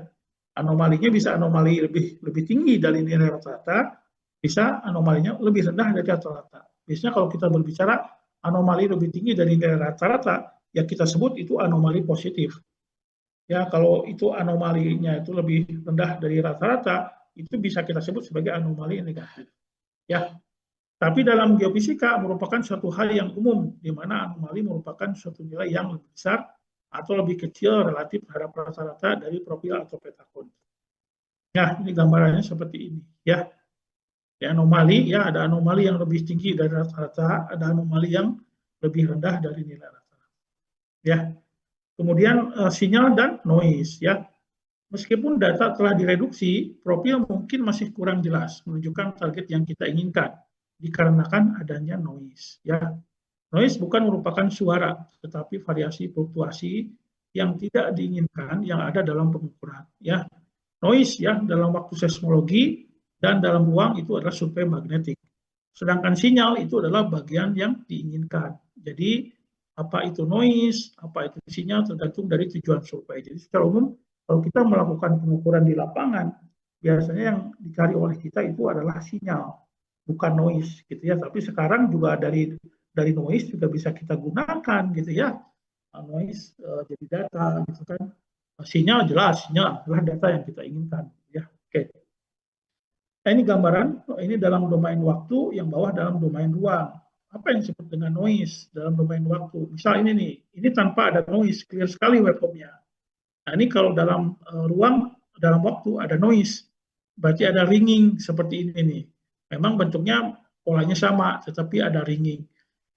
Anomalinya bisa anomali lebih tinggi dari nilai rata-rata, bisa anomalinya lebih rendah dari rata-rata. Biasanya kalau kita berbicara anomali lebih tinggi dari nilai rata-rata, ya kita sebut itu anomali positif. Ya, kalau itu anomalinya itu lebih rendah dari rata-rata, itu bisa kita sebut sebagai anomali negatif. Ya, tapi dalam geofisika merupakan suatu hal yang umum, di mana anomali merupakan suatu nilai yang lebih besar atau lebih kecil relatif terhadap rata-rata dari profil atau peta kontur. Ya, ini gambarannya seperti ini. Ya, anomali, ya ada anomali yang lebih tinggi dari rata-rata, ada anomali yang lebih rendah dari nilai rata-rata. Ya. Kemudian sinyal dan noise ya. Meskipun data telah direduksi, profil mungkin masih kurang jelas menunjukkan target yang kita inginkan. dikarenakan adanya noise. Ya, noise bukan merupakan suara, tetapi variasi fluktuasi yang tidak diinginkan yang ada dalam pengukuran. Ya, noise ya dalam waktu seismologi dan dalam ruang itu adalah survei magnetik. Sedangkan sinyal itu adalah bagian yang diinginkan. Jadi apa itu noise, apa itu sinyal tergantung dari tujuan survei. Jadi secara umum kalau kita melakukan pengukuran di lapangan, biasanya yang dicari oleh kita itu adalah sinyal, bukan noise gitu ya. Tapi sekarang juga dari noise juga bisa kita gunakan gitu ya. Noise jadi data gitu kan. Sinyal jelas, sinyal adalah data yang kita inginkan ya. Oke. Nah, ini gambaran, ini dalam domain waktu, yang bawah dalam domain ruang. Apa yang disebut dengan noise dalam domain waktu? Misal ini nih, ini tanpa ada noise, clear sekali waveformnya. Nah, ini kalau dalam ruang, dalam waktu ada noise, berarti ada ringing seperti ini nih. Memang bentuknya polanya sama, tetapi ada ringing.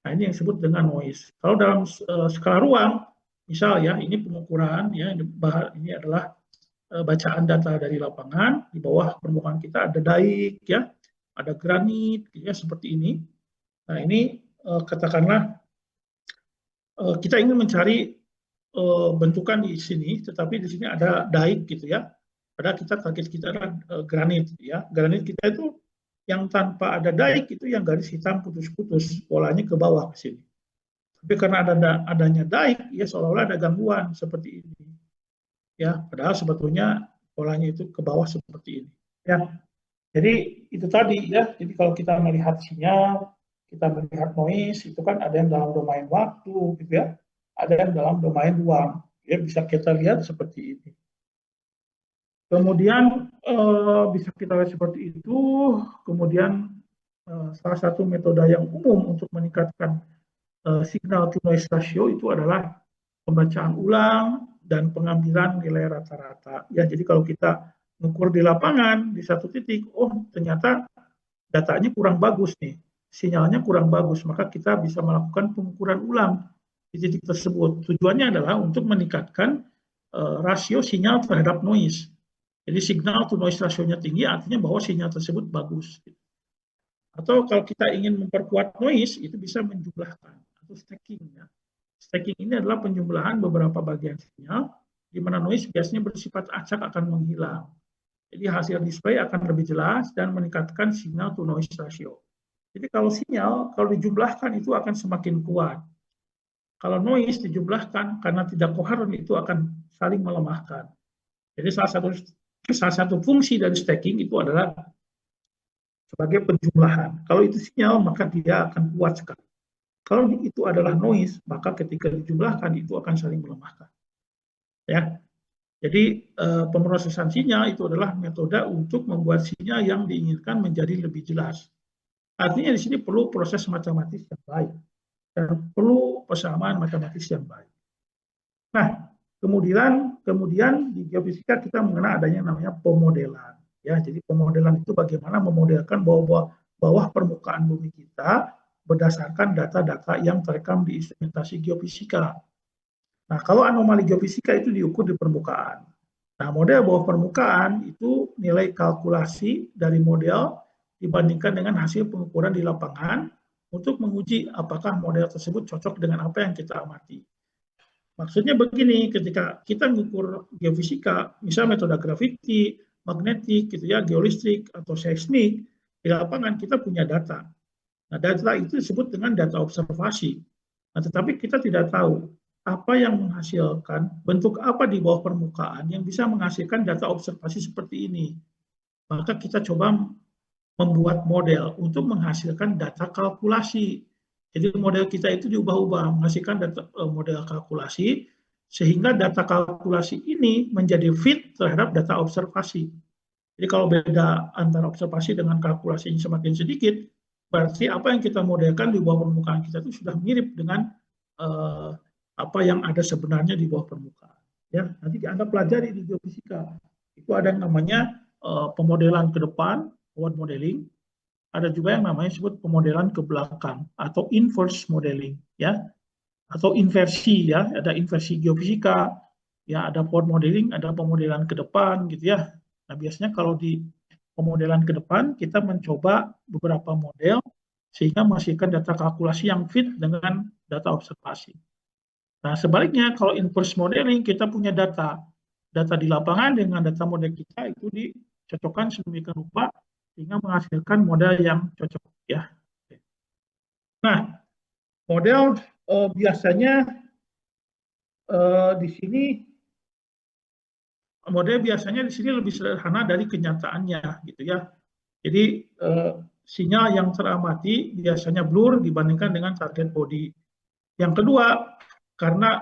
Nah, ini yang disebut dengan noise. Kalau dalam skala ruang, misal ya, ini pengukuran, ya, ini adalah bacaan data dari lapangan. Di bawah permukaan kita ada daik ya, ada granit ya seperti ini. Nah, ini katakanlah kita ingin mencari bentukan di sini, tetapi di sini ada daik gitu ya. Padahal target kita adalah granit ya. Granit kita itu yang tanpa ada daik itu yang garis hitam putus-putus, polanya ke bawah ke sini. Tapi karena adanya daik, ya seolah-olah ada gangguan seperti ini. Ya, padahal sebetulnya polanya itu ke bawah seperti ini. Ya, jadi itu tadi ya. Jadi kalau kita melihat sinyal, kita melihat noise, itu kan ada yang dalam domain waktu, gitu ya. Ada yang dalam domain ruang. Ya, bisa kita lihat seperti ini. Kemudian bisa kita lihat seperti itu. Kemudian salah satu metode yang umum untuk meningkatkan signal to noise ratio itu adalah pembacaan ulang dan pengambilan nilai rata-rata. Ya, jadi kalau kita mengukur di lapangan di satu titik, oh ternyata datanya kurang bagus nih, sinyalnya kurang bagus, maka kita bisa melakukan pengukuran ulang di titik tersebut. Tujuannya adalah untuk meningkatkan rasio sinyal terhadap noise. Jadi signal to noise rasionya tinggi, artinya bahwa sinyal tersebut bagus. Atau kalau kita ingin memperkuat noise, itu bisa menjumlahkan atau stacking ya. Stacking ini adalah penjumlahan beberapa bagian sinyal, di mana noise biasanya bersifat acak akan menghilang. Jadi hasil display akan lebih jelas dan meningkatkan signal to noise ratio. Jadi kalau sinyal, kalau dijumlahkan itu akan semakin kuat. Kalau noise dijumlahkan karena tidak koheren itu akan saling melemahkan. Jadi salah satu fungsi dari stacking itu adalah sebagai penjumlahan. Kalau itu sinyal, maka dia akan kuat sekali. Kalau itu adalah noise, maka ketika dijumlahkan itu akan saling melemahkan. Ya, jadi pemrosesan sinyal itu adalah metode untuk membuat sinyal yang diinginkan menjadi lebih jelas. Artinya di sini perlu proses matematis yang baik dan perlu persamaan matematis yang baik. Nah, kemudian di geofisika kita mengenal adanya namanya pemodelan. Ya, jadi pemodelan itu bagaimana memodelkan bawah permukaan bumi kita berdasarkan data-data yang terekam di instrumentasi geofisika. Nah, kalau anomali geofisika itu diukur di permukaan. Nah, model bawah permukaan itu nilai kalkulasi dari model dibandingkan dengan hasil pengukuran di lapangan untuk menguji apakah model tersebut cocok dengan apa yang kita amati. Maksudnya begini, ketika kita mengukur geofisika, misal metode graviti, magnetik, gitu ya, geolistrik atau seismik, di lapangan kita punya data. Nah, data itu disebut dengan data observasi. Nah, tetapi kita tidak tahu apa yang menghasilkan, bentuk apa di bawah permukaan yang bisa menghasilkan data observasi seperti ini. Maka kita coba membuat model untuk menghasilkan data kalkulasi. Jadi model kita itu diubah-ubah, menghasilkan data model kalkulasi, sehingga data kalkulasi ini menjadi fit terhadap data observasi. Jadi kalau beda antara observasi dengan kalkulasi semakin sedikit, berarti apa yang kita modelkan di bawah permukaan kita itu sudah mirip dengan apa yang ada sebenarnya di bawah permukaan. Ya, nanti Anda pelajari di geofisika. Itu ada yang namanya pemodelan ke depan, forward modeling. Ada juga yang namanya disebut pemodelan ke belakang atau inverse modeling, ya, atau inversi, ya. Ada inversi geofisika, ya, ada forward modeling, ada pemodelan ke depan, gitu ya. Nah, biasanya kalau di pemodelan ke depan kita mencoba beberapa model sehingga menghasilkan data kalkulasi yang fit dengan data observasi. Nah, sebaliknya kalau inverse modeling kita punya data di lapangan dengan data model kita itu dicocokkan sedemikian rupa sehingga menghasilkan model yang cocok ya. Nah, model biasanya di sini lebih sederhana dari kenyataannya gitu ya. Jadi sinyal yang teramati biasanya blur dibandingkan dengan target body. Yang kedua, karena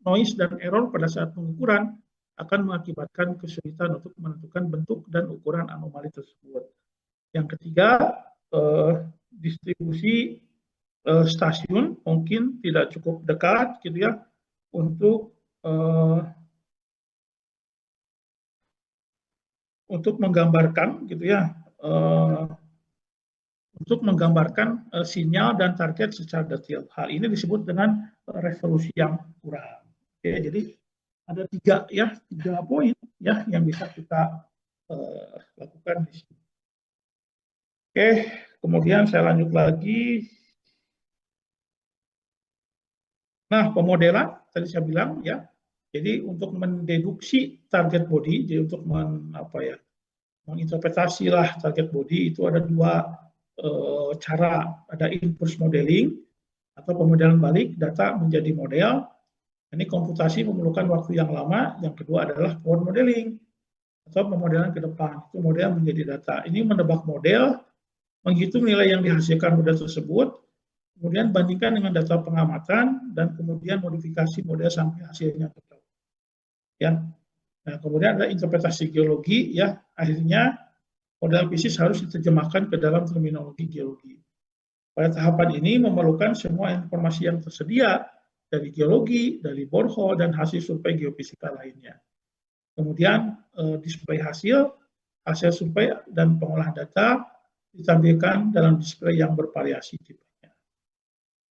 noise dan error pada saat pengukuran akan mengakibatkan kesulitan untuk menentukan bentuk dan ukuran anomali tersebut. Yang ketiga, distribusi stasiun mungkin tidak cukup dekat gitu ya untuk menggambarkan gitu ya sinyal dan target secara detail. Hal ini disebut dengan resolusi yang kurang. Oke, jadi ada tiga poin ya yang bisa kita lakukan di sini. Oke, kemudian saya lanjut lagi. Nah, pemodelan tadi saya bilang ya. Jadi untuk mendeduksi target body, jadi untuk menginterpretasi lah target body itu ada dua cara. Ada inverse modeling atau pemodelan balik data menjadi model. Ini komputasi memerlukan waktu yang lama. Yang kedua adalah forward modeling atau pemodelan ke depan. Itu model menjadi data. Ini menebak model, menghitung nilai yang dihasilkan model tersebut, kemudian bandingkan dengan data pengamatan, dan kemudian modifikasi model sampai hasilnya tetap. Ya. Nah, kemudian ada interpretasi geologi, ya. Akhirnya model fisik harus diterjemahkan ke dalam terminologi geologi. Pada tahapan ini memerlukan semua informasi yang tersedia dari geologi, dari borehole, dan hasil survei geofisika lainnya. Kemudian display hasil survei dan pengolahan data ditampilkan dalam display yang bervariasi tipenya.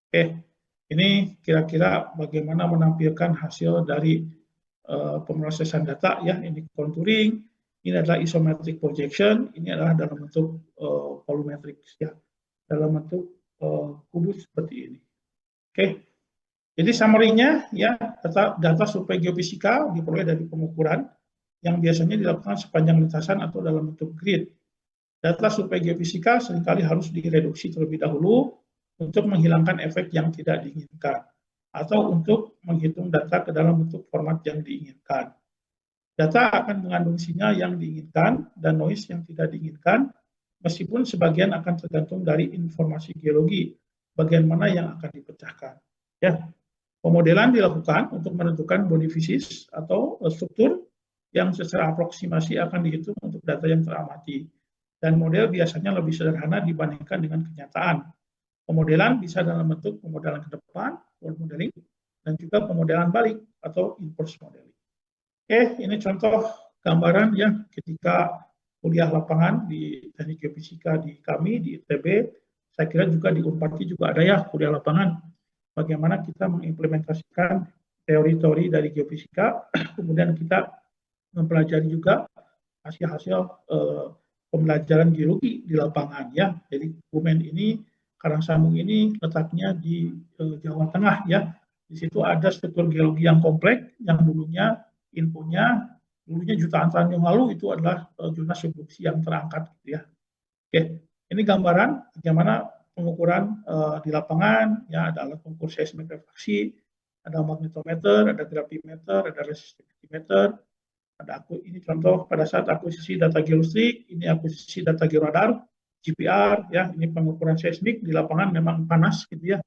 Oke, ini kira-kira bagaimana menampilkan hasil dari pemrosesan data ya. Ini contouring, ini adalah isometric projection, ini adalah dalam bentuk volumetric ya, dalam bentuk kubus seperti ini. Oke, jadi summary-nya ya, data survei geofisika diperoleh dari pengukuran yang biasanya dilakukan sepanjang lintasan atau dalam bentuk grid. Data survei geofisika seringkali harus direduksi terlebih dahulu untuk menghilangkan efek yang tidak diinginkan atau untuk menghitung data ke dalam bentuk format yang diinginkan. Data akan mengandung sinyal yang diinginkan dan noise yang tidak diinginkan, meskipun sebagian akan tergantung dari informasi geologi, bagian mana yang akan dipecahkan. Ya. Pemodelan dilakukan untuk menentukan body physics atau struktur yang secara aproksimasi akan dihitung untuk data yang teramati. Dan model biasanya lebih sederhana dibandingkan dengan kenyataan. Pemodelan bisa dalam bentuk pemodelan ke depan, forward modeling, dan juga pemodelan balik atau inverse modeling. Oke, ini contoh gambaran ya ketika kuliah lapangan di teknik geofisika di kami di ITB. Saya kira juga di Unpad juga ada ya kuliah lapangan. Bagaimana kita mengimplementasikan teori-teori dari geofisika, kemudian kita mempelajari juga hasil-hasil pembelajaran geologi di lapangan ya. Jadi Kebumen ini, Karangsambung ini letaknya di Jawa Tengah ya. Di situ ada struktur geologi yang kompleks yang dulunya jutaan tahun yang lalu itu adalah zona subduksi yang terangkat gitu ya. Oke, ini gambaran bagaimana pengukuran di lapangan ya, ada alat pengukur seismik refraksi, ada magnetometer, ada gravimeter, ada resistivmeter. Ini contoh pada saat akuisisi data geolistrik, ini akuisisi data georadar, GPR, ya, ini pengukuran seismik di lapangan memang panas gitu ya.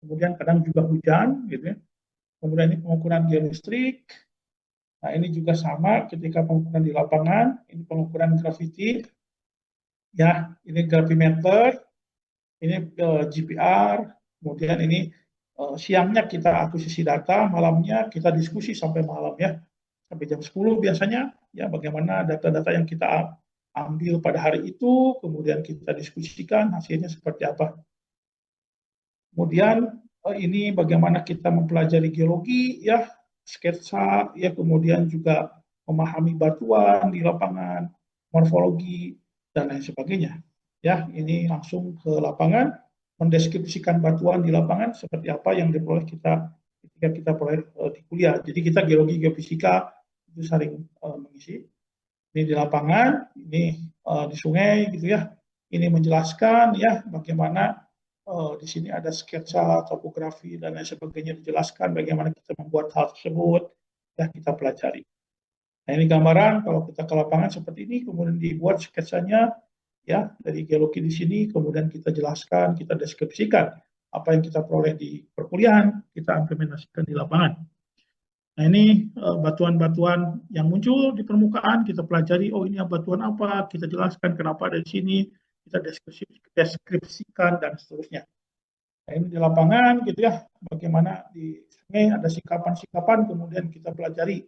Kemudian kadang juga hujan gitu ya. Kemudian ini pengukuran geolistrik. Nah, ini juga sama ketika pengukuran di lapangan, ini pengukuran gravity. Ya, ini gravimeter, ini GPR, kemudian ini siangnya kita akuisisi data, malamnya kita diskusi sampai malam ya. Sampai jam 10 biasanya, ya bagaimana data-data yang kita ambil pada hari itu, kemudian kita diskusikan hasilnya seperti apa. Kemudian ini bagaimana kita mempelajari geologi, ya sketsa, ya kemudian juga memahami batuan di lapangan, morfologi, dan lain sebagainya. Ya, ini langsung ke lapangan, mendeskripsikan batuan di lapangan seperti apa yang diperoleh kita ketika kita peroleh di kuliah. Jadi kita geologi geofisika itu saling mengisi. Ini di lapangan, ini di sungai gitu ya. Ini menjelaskan ya bagaimana di sini ada sketsa topografi dan lain sebagainya, dijelaskan bagaimana kita membuat hal tersebut, ya kita pelajari. Nah ini gambaran kalau kita ke lapangan seperti ini, kemudian dibuat sketsanya ya dari geologi di sini, kemudian kita jelaskan, kita deskripsikan apa yang kita peroleh di perkuliahan, kita implementasikan di lapangan. Nah ini batuan-batuan yang muncul di permukaan, kita pelajari, oh ini batuan apa, kita jelaskan kenapa ada di sini, kita deskripsikan dan seterusnya. Nah, ini di lapangan gitu ya, bagaimana di sungai ada sikapan-sikapan, kemudian kita pelajari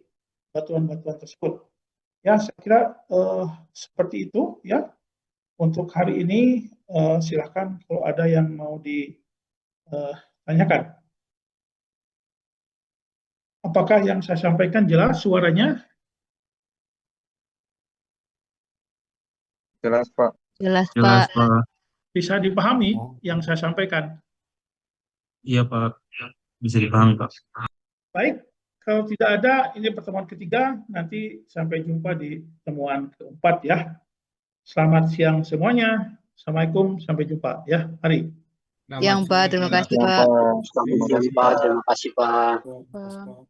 batuan-batuan tersebut. Ya, saya kira seperti itu ya. Untuk hari ini silakan kalau ada yang mau ditanyakan. Apakah yang saya sampaikan jelas suaranya? Jelas, Pak. Jelas, Jelas, Pak. Pak. Bisa dipahami yang saya sampaikan? Iya, Pak. Bisa dipahami, Pak. Baik, kalau tidak ada, ini pertemuan ketiga, nanti sampai jumpa di pertemuan keempat ya. Selamat siang semuanya. Assalamualaikum, sampai jumpa ya. Mari. Yang Pak, terima kasih, Pak. Terima kasih, Pak. Terima kasih, Pak. Pak.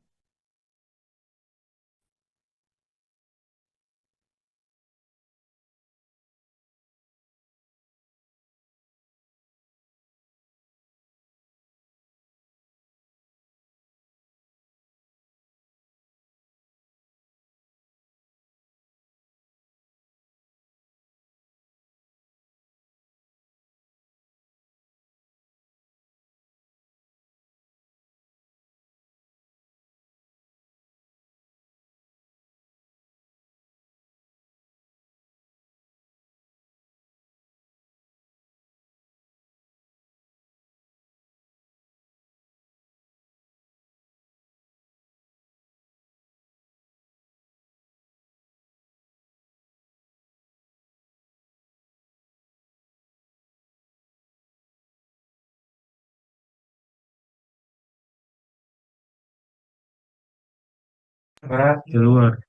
Pak, di luar.